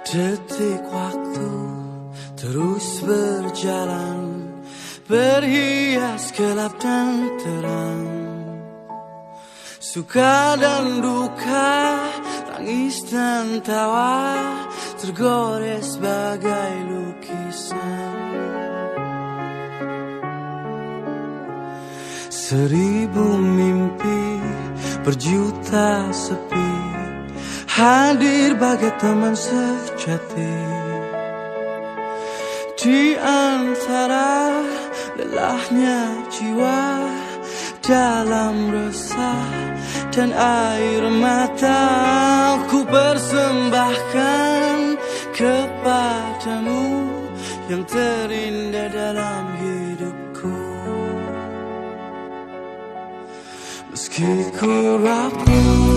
Detik waktu terus berjalan, berhias gelap dan terang, suka dan duka, tangis dan tawa, tergores bagai lukisan. 1000 mimpi berjuta sepi, hadir bagai teman sejati. Di antara lelahnya jiwa, dalam resah dan air mata, ku persembahkan kepadamu yang terindah dalam hidupku. Meski ku rapuh